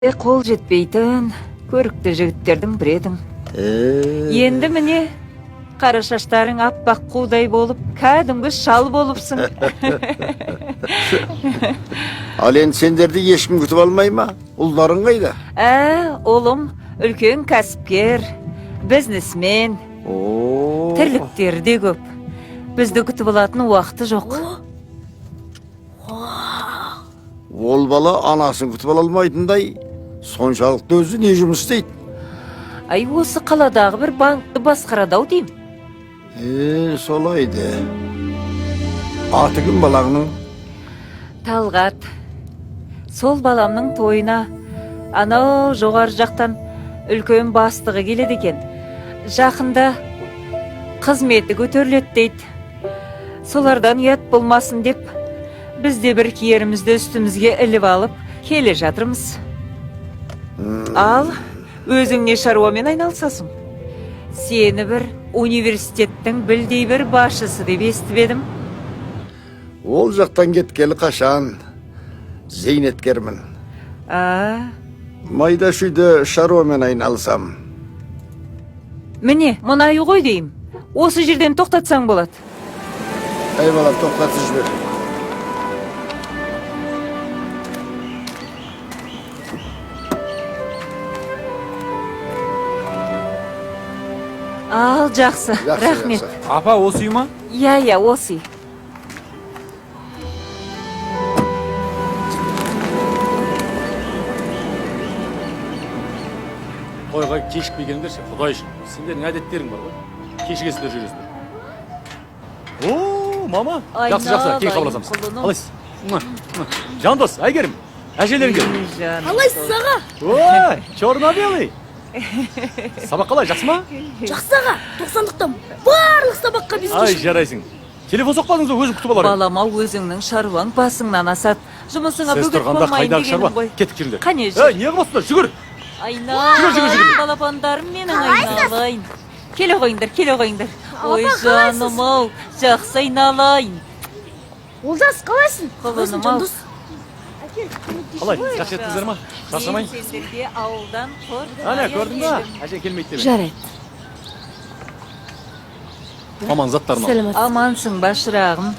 Qol жетпейтін көрікті жігіттердің бірі едің. Енді міне қара шаштарың аппақ қудай болып, кәдімгі шал болыпсың. Ал енді сендерді ешкім күтіп алмай ма? Ұлдарың қайда? Олым үлкен кәсіпкер, бизнесмен. Тірліктері де көп. Бізді күтіп алатын уақыты жоқ. Ол бала анасын күтіп ала алмайтындай, соншалықты өзі не жұмыс істейді? Осы қаладағы бір банкты басқарады-ау деймін. Солайды. Аты кім балаңның? Талғат. Сол баламның тойына анау жоғары жақтан үлкен бастығы келеді екен. Жақында қызметі көтеріледі дейді. Солардан ұят болмасын деп, бізде бір киерімізді үстімізге іліп алып келе жатырмыз. Ал өзің не шаруамен айналысасың? Сені бір университеттің білдей бір басшысы деп естіп едім. Ол жақтан кеткелі қашан? Зейнеткермін. Майда шүйді шаруамен айналысам. Міне, мұнай ғой дейім. Осы жерден тоқтатсаң болады. Балам, тоқтатып жібер. Ал, жақсы, рахмет. Апа, осы үй ма? Иә, осы үй. Тойға кешікпегендерше, құдай үшін. Сендердің әдеттерің бар ғой. Кешігесіңдер жүресіңдер. Мама. Жақсы, кейін қабылдасамыз. Қалайсыз? Жандос, Әйгерім, әжелерің келді. Қалайсыз аға? Ой, черно-белый. Сабақ қалай, жақсы ма? Жақсы аға, 90-лықтан барлық сабаққа біз Ай, жарайсың. Телефон соқпадыңыз ба, өзім күтіп аларым. Балама, өзіңнің шаруаң басыңнан асады. Жұмысыңа бөгет болмайын дегенім ғой. Кеттік жүріңдер. Қане жүр. Не қыласыңдар, жүгір. Айналайын, балапандарым менің айналайын. Келе қойыңдар. Ой, жаным-ау, жақсы айналайын. Олдас, қалайсың? Құлыным-ау. Қалай, жақсы еттіңіздер ма? Шаршамайын. Мен сендерге ауылдан Ана, көрдің ба? Әже келмейді деп. Жарайды. Маман заттарына. Амансың ба, шырағым?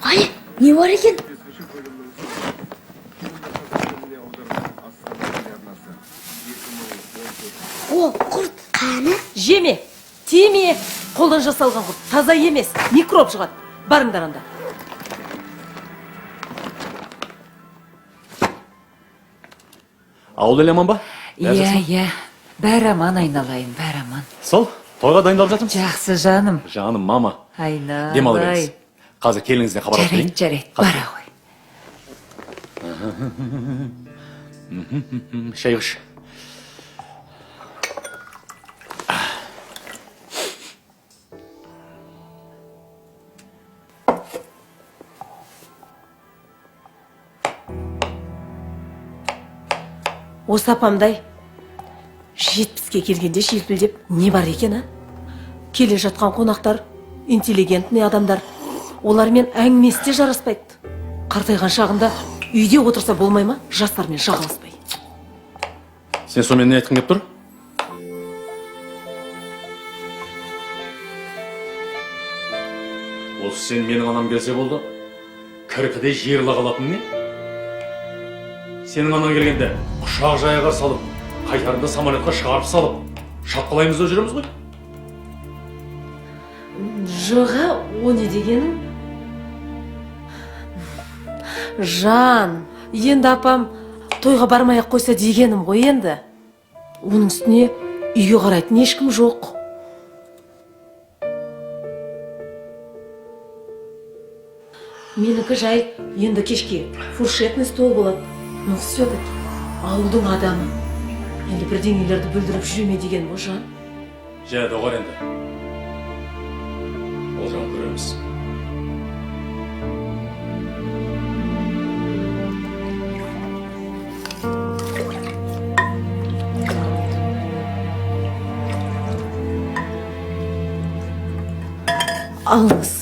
Ай, не бар екен? О, құрт. Қаны? Жеме, тиме. Қолдан жасалған құрт таза емес, микроб шығады. Барыңдар анда. Ауыл еле аман ба? Иә. Бәрі аман, айналайын, бәрі аман. Сол, тойға дайындалып жатырмыз. Жақсы, жаным. Жаным, мама. Айналайын. Демалы беріңіз. Қазір келіңізден хабар алып келейін. Жарайды, бара ғой. Шай қыш. Осы апамдай 70-ке келгенде желпілдеп не бар екен, а? Келе жатқан қонақтар, интеллигентный адамдар. Олармен әңгімесі де жараспайды. Қартайған шағында үйде отырса болмай ма? Жастармен жағаласпай. Сен сонымен не айтқың кеп тұр? Осы сен менің анам келсе болды, кірпіде жиырыла қалатын не? Сенің анаң келгенде құшақ жая қарсы алып, қайтарында самолетқа шығарып салып, шапқылаймыз да жүреміз ғой. Жоға, о не дегенің? Жан, енді апам тойға бармай-ақ қойса дегенім ғой енді. Оның үстіне үйге қарайтын ешкім жоқ. Менікі жай енді кешке фуршетный стол болады. Ну, все-таки ауылдың адамы. Енді бірдеңелерді бүлдіріп жүреме деген бұл жан. Жә, доғар енді. Ол жағын көреміз. Алыңыз.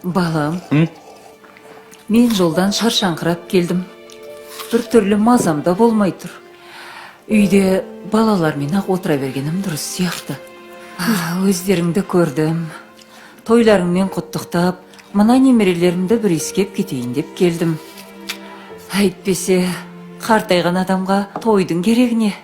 Балам, мен жолдан шаршаңқырап келдім. Бір түрлі мазамда болмай тұр. Үйде балалармен ақ отыра бергенім дұрыс сияқты. Өздеріңді көрдім. Тойларыңмен құттықтап, мына немерелерімді бір иіскеп кетейін деп келдім. Әйтпесе, қартайған адамға тойдың керегі не?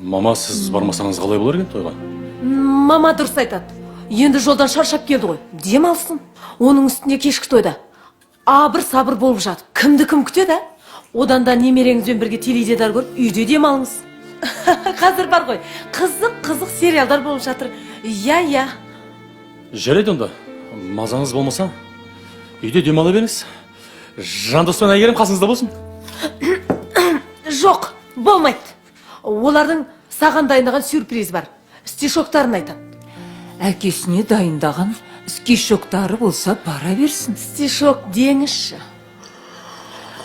Мама, сіз бармасаңыз қалай болар екен тойға? Мама дұрыс айтады. Енді жолдан шаршап келді ғой. Дем алсын. Оның үстіне кешкі тойда. Абыр сабыр болып жатыр. Кімді кім күтеді? Одан да немереңізбен бірге теледидар көріп, үйде дем алыңыз. Қазір бар ғой. Қызық сериалдар болып жатыр. Иә. Жарайды онда. Мазаңыз болмаса, үйде демала беріңіз. Жандос пен Әйгерім қасыңызда болсын. Жоқ, болмайды. Олардың саған дайындаған сюрприз бар. Стишоктарын айтады. Әкесіне дайындаған стишоктары болса бара берсін. Стишок деңізші.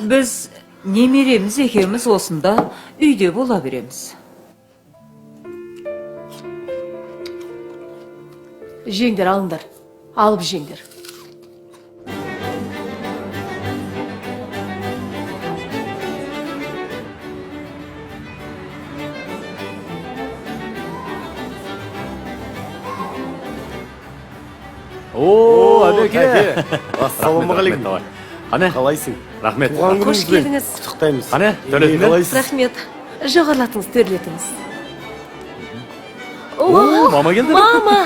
Біз немереміз екеуміз осында үйде бола береміз. Жеңдер алыңдар. Алып жеңдер. О, Әбеке. Ассалаумағалейкум. Қане? Қалайсың? Рахмет. Қош келдіңіз. Құттықтаймыз. Қане? Төлетіңдер? Рахмет. Жоғарлатыңыз, төрлетіңіз. О, мама келді. Мама!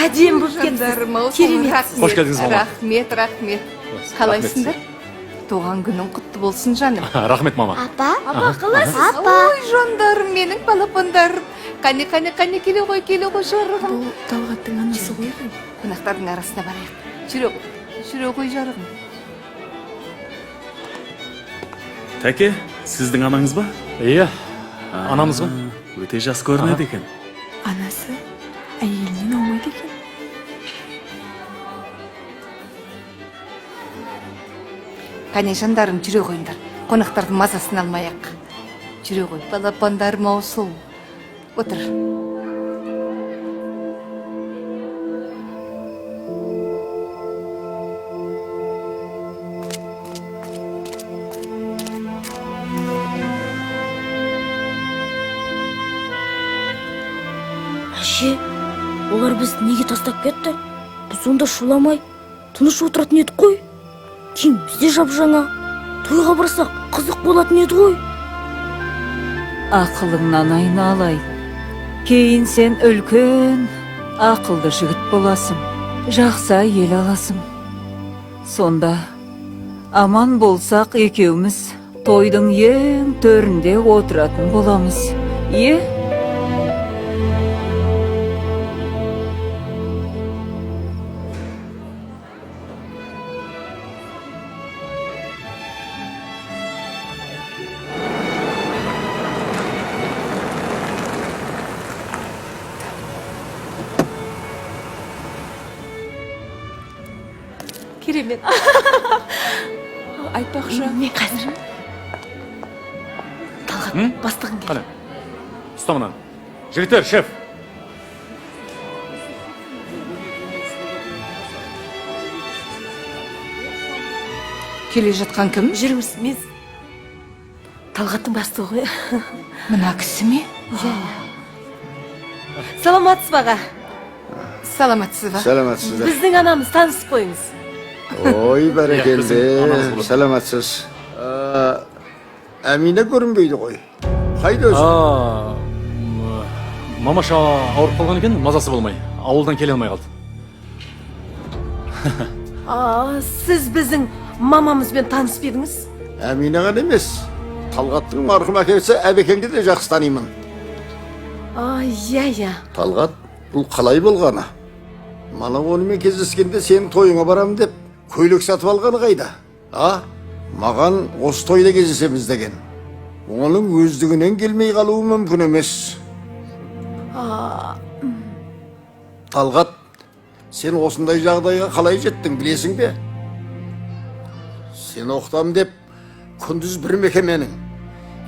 Әдем болып кеттіңіз. Керемет. Қош келдіңіз, мама. Рахмет. Қалайсыңдар? Туған күнің құтты болсын, жаным. Рахмет, мама. Апа қалайсыз? Ой, жандарым, менің балапандарым. Қане, келе ғой, жарығым. Бұл Талғаттың анасы ғой. Қонақтардың арасына барайық. Жүре ғой, жарығым. Тәке, сіздің анаңыз ба? Иә, анамыз ба? Өте жас көрінеді екен. Анасы әйелінен аумайды екен. Қане, жандарым, жүре қойыңдар. Қонақтардың мазасын алмайық. Жүре ғой, балапандарым аусыл. Отыр. Әже, олар бізді неге тастап кетті? Біз онда шуламай, тыныш отыратын едік қой. Кейін бізде жап-жаңа. Тойға барсақ, қызық болатын еді ғой. Ақылыңнан айналай. Кейін сен үлкен, ақылды жігіт боласың. Жақсы ел аласың. Сонда, аман болсақ екеуміз тойдың ең төрінде отыратын боламыз. Е? Керемет. Айтпақшы. Мен қазір. Талғат, бастығың келді. Қане? Ұста мұнан. Жігіттер, шеф. Келе жатқан кім? Жүріңіз, мен Талғаттың бастығы ғой. Мына кісі ме? Саламатсыз баға. Саламатсыз ба? Сәлематсыздар. Біздің анамыз, танысып қойыңыз. Ой, Иә, бәрекелді. біздің анамыз болады. Сәлематсыз. Әмина көрінбейді ғой. Қайда өзі? Мамаша ауырып қалған екен, мазасы болмай. Ауылдан келе алмай қалды. Сіз біздің мамамызбен танысып едіңіз? Әмина ғана емес. Талғаттың марқұм әкесі Әбекеңді де жақсы танимын. Иә. Талғат, бұл қалай болғаны? Мана онымен кездескенде сенің тойыңа барам деп көйлек сатып алғаны қайда? Маған осы тойда кездесеміз деген. Оның өздігінен келмей қалуы мүмкін емес. Талғат, сен осындай жағдайға қалай жеттің білесің бе? Сен оқытам деп күндіз бір мекеменің,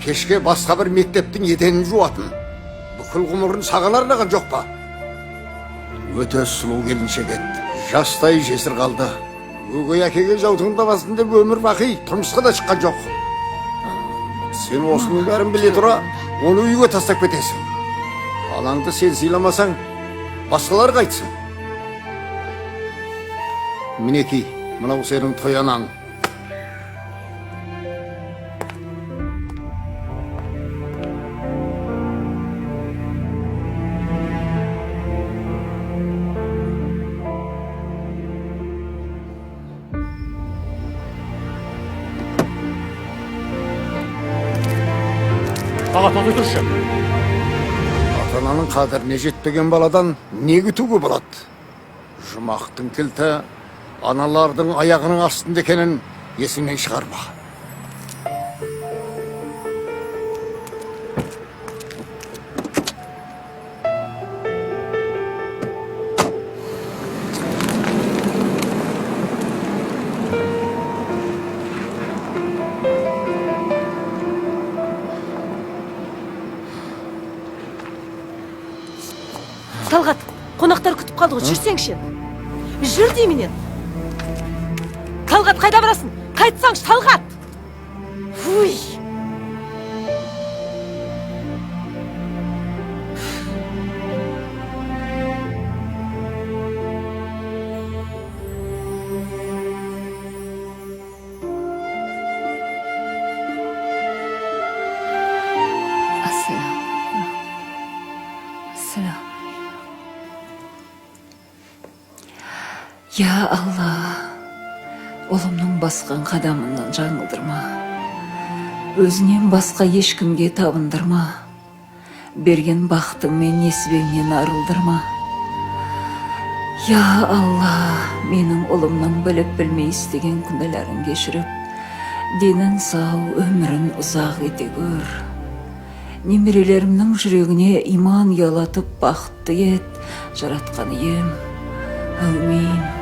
кешке басқа бір мектептің етенін жуатын. Бүкіл ғұмырын саған арнаған жоқ па? өте сұлу келіншек еді. Жастай жесір қалды. Өгей әкеге жаутыңдамасын деп өмір бақи тұрмысқа да шыққан жоқ. Сен осының бәрін біле тұра, оны үйге тастап кетесің. Анаңды сен сыйламасаң, басқалар қайтсын. Мінекей, мынау сенің той анаң. Аға, тоқтай тұршы. Ата-ананың қадіріне жетпеген баладан не күтуге болады? Жұмақтың кілті аналардың аяғының астында екенін есіңнен шығарма. Талғат, қонақтар күтіп қалды ғой, жүрсеңші. Жүр дейменен. Талғат, қайда барасың? Қайтсаңшы, Талғат! Фуй! Ассалам. Я Алла, ұлымның басқан қадамынан жаңылдырма. Өзінен басқа ешкімге табындырма. Берген бақтың мен несібеңнен арылдырма. Я Алла, менің ұлымның біліп білмей істеген күнәләрін кешіріп, денін сау, өмірін ұзақ ете көр. Немерелерімнің жүрегіне иман ұялатып бақытты ет, жаратқан ием. Әумин.